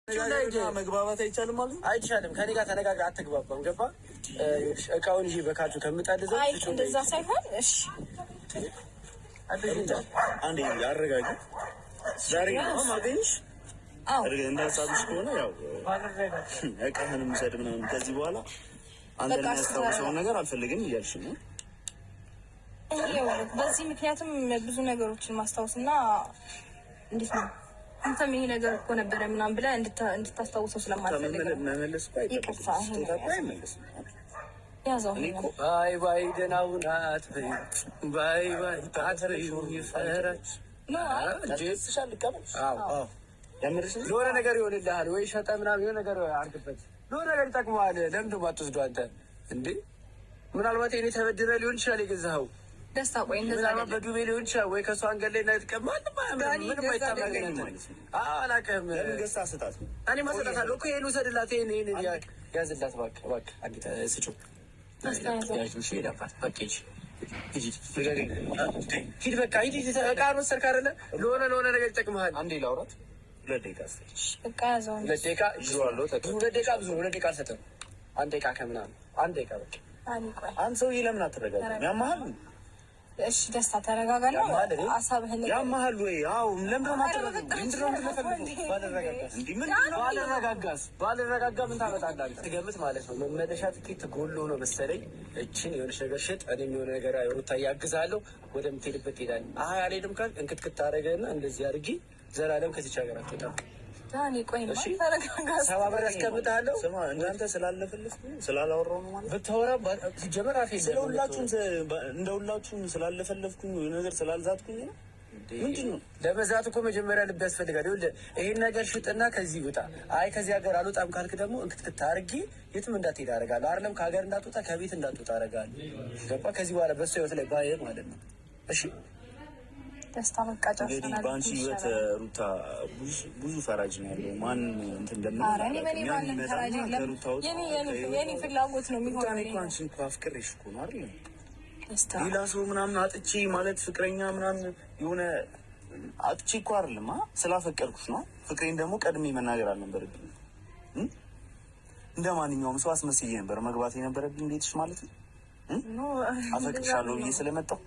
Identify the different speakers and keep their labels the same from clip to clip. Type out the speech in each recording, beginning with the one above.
Speaker 1: መግባባት አይቻልም ማለት ነው።
Speaker 2: አይቻልም። ከኔ ጋር ተነጋግረህ አትግባባም። ገባ? እቃውን ይዤ በካርቱ ከምጣልዘው
Speaker 3: እንደዛ ሳይሆን እሺ፣
Speaker 1: አንዴ አረጋጊ። ዛሬ ማገኝሽ እንዳሳብሽ ከሆነ ያው እቃህን የምሰድ ምናምን ከዚህ በኋላ አንተ የሚያስታውሰውን ነገር አልፈልግም እያልሽ ነው።
Speaker 3: በዚህ ምክንያትም ብዙ ነገሮችን ማስታወስና እንዴት ነው አንተም ይሄ ነገር እኮ ነበረ ምናምን ብለህ እንድታስታውሰው ስለማልፈልግ
Speaker 1: መመለስ እኮ አይመለስም።
Speaker 3: ያዘው
Speaker 2: ባይ ባይ ደህና ሁን አትበይ፣ ባይ ባይ አትበይው ይፈራች ለሆነ ነገር ይሆንልሃል ወይ ሸጠ ምናምን የሆነ ነገር አድርግበት፣ ለሆነ ነገር ይጠቅመዋል። ለምንድን ነው አትወስደው አንተ እንዴ? ምናልባት እኔ ተበድረህ ሊሆን ይችላል የገዛኸው
Speaker 3: ደስታ ቆይ እንደዛ
Speaker 2: ምናልባት በዱቤ ሊሆን ይችላል ወይ ከእሷ አንገት ላይ እናይጥቀማል። ምንም አይታመገኝ አላውቅም።
Speaker 1: ለምን ገዝታ ስጣት?
Speaker 2: እኔ ማሰጣታለሁ እኮ ይሄን ውሰድላት፣ ይሄን ያዝላት እባክህ እባክህ። አንዲት ስጪው ሂድ በቃ ሂድ። ዕቃ መሰልክ አይደለ? ለሆነ ነገር ይጠቅምሃል። አንዴ ላውራት። 2 ደቂቃ
Speaker 3: በቃ ያዘው።
Speaker 2: 2 ደቂቃ ይዤዋለሁ። 2 ደቂቃ ብዙ 2 ደቂቃ አልሰጥም። 1 ደቂቃ ከምናምን 1 ደቂቃ በቃ።
Speaker 1: አንተ ሰውዬ ለምን አትረጋጋም? ያማሃል።
Speaker 3: እሺ ደስታ ተረጋጋ ነው ሀሳብህን
Speaker 1: ያማሃል ወይ? አዎ ለምንድነው
Speaker 2: ባልረጋጋ ምን ታመጣለህ? ትገምት ማለት ነው። መመለሻ ትኬት ጎሎ ነው መሰለኝ። እችን የሆነች ነገር ሽጥ፣ እኔም የሆነ ነገር ሩታ ያግዛለሁ፣ ወደምትሄድበት ትሄዳለህ። አይ አልሄድም ካልክ እንክትክት ታደርገህና እንደዚህ አድርጊ፣ ዘላለም ከዚች ሀገር አትወጣም። ሰባበር ያስቀምጣለሁ።
Speaker 1: ስማ እናንተ ስላለፈልፍኩ ስላላወራሁ ነው ማለት
Speaker 2: ብታወራ ሲጀመር አፌ
Speaker 1: እንደሁላችሁም ስላለፈለፍኩኝ ነገር ስላልዛትኩኝ ነው። ምንድን ነው
Speaker 2: ለመዛት እኮ መጀመሪያ ልብ ያስፈልጋል። ይኸውልህ ይሄን ነገር ሽጥና ከዚህ ውጣ። አይ ከዚህ ሀገር አልወጣም ካልክ ደግሞ እንክትክት አድርጌ የትም እንዳትሄድ አደርጋለሁ። አይደለም ከሀገር እንዳትወጣ ከቤት እንዳትወጣ አደርጋለሁ። ገባ? ከዚህ በኋላ በእሱ ህይወት ላይ ባየ ማለት ነው። እሺ
Speaker 3: ደስታ መቃጫ
Speaker 1: እንግዲህ በአንቺ ህይወት ሩታ ብዙ ፈራጅ ነው ያለው። ማን እንትን እንደምን
Speaker 3: የኔ ፍላጎት ነው የሚሆነው።
Speaker 1: እኮ አንቺን እኮ አፍቅሬሽ እኮ ነው አይደል? ሌላ ሰው ምናምን አጥቼ ማለት ፍቅረኛ ምናምን የሆነ አጥቼ እኮ አይደለም። ስላፈቀርኩሽ ነው። ፍቅሬን ደግሞ ቀድሜ መናገር አልነበረብኝም። እንደ ማንኛውም ሰው አስመስዬ ነበር መግባት የነበረብኝ ቤትሽ ማለት ነው። አፈቅርሻለሁ ብዬ ስለመጣሁ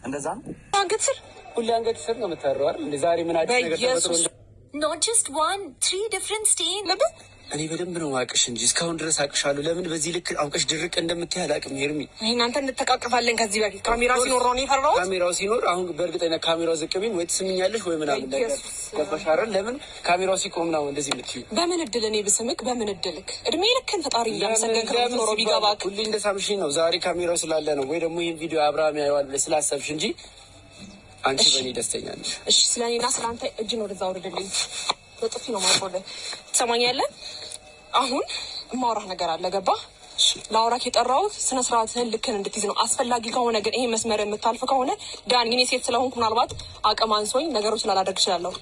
Speaker 1: እንደዛ ነው።
Speaker 3: አንገት ስር
Speaker 2: ሁሌ አንገት ስር ነው የምታረው አይደል? ዛሬ ምን አዲስ ነገር ተፈጥሮ
Speaker 3: not just 1 3 different stain ለምን
Speaker 2: እኔ በደንብ ነው አውቅሽ እንጂ እስካሁን ድረስ አውቅሻለሁ። ለምን በዚህ ልክ አውቅሽ ድርቅ እንደምትይ አላውቅም። ሄርሚ
Speaker 3: እናንተ እንተቃቀፋለን ከዚህ በፊት ካሜራ ሲኖር ነው የፈራው።
Speaker 2: ካሜራው ሲኖር አሁን በእርግጠኝነት ካሜራው ዝቅ ቢል ወይ ትስምኛለሽ ወይ ምናምን ነገር ገባሽ አይደል? ለምን ካሜራው ሲቆም ነው እንደዚህ የምትይው?
Speaker 3: በምን እድል እኔ ብስምክ በምን እድልክ እድሜ ልክን ፈጣሪ እያመሰገንክ ነው ኖሮ ቢገባክ
Speaker 2: ሁሌ እንደሳምሽኝ ነው። ዛሬ ካሜራው ስላለ ነው ወይ ደግሞ ይሄን ቪዲዮ አብርሃም ያየዋል ብለሽ ስላሰብሽ እንጂ አንቺ በእኔ ደስተኛ ነሽ።
Speaker 3: እሺ ስለኔና ስለአንተ እጅን ወደዛ አውርድልኝ። በጥፊ ነው ማቆለ ትሰማኛለህ? አሁን የማወራህ ነገር አለ። ገባ? ለአውራክ የጠራሁት ስነ ስርዓትህን ልክን እንድትይዝ ነው። አስፈላጊ ከሆነ ግን ይሄ መስመር የምታልፍ ከሆነ ዳን እኔ ሴት ስለሆንኩ ምናልባት አቅም አንሶኝ ነገሮች ስላላደርግ እችላለሁ።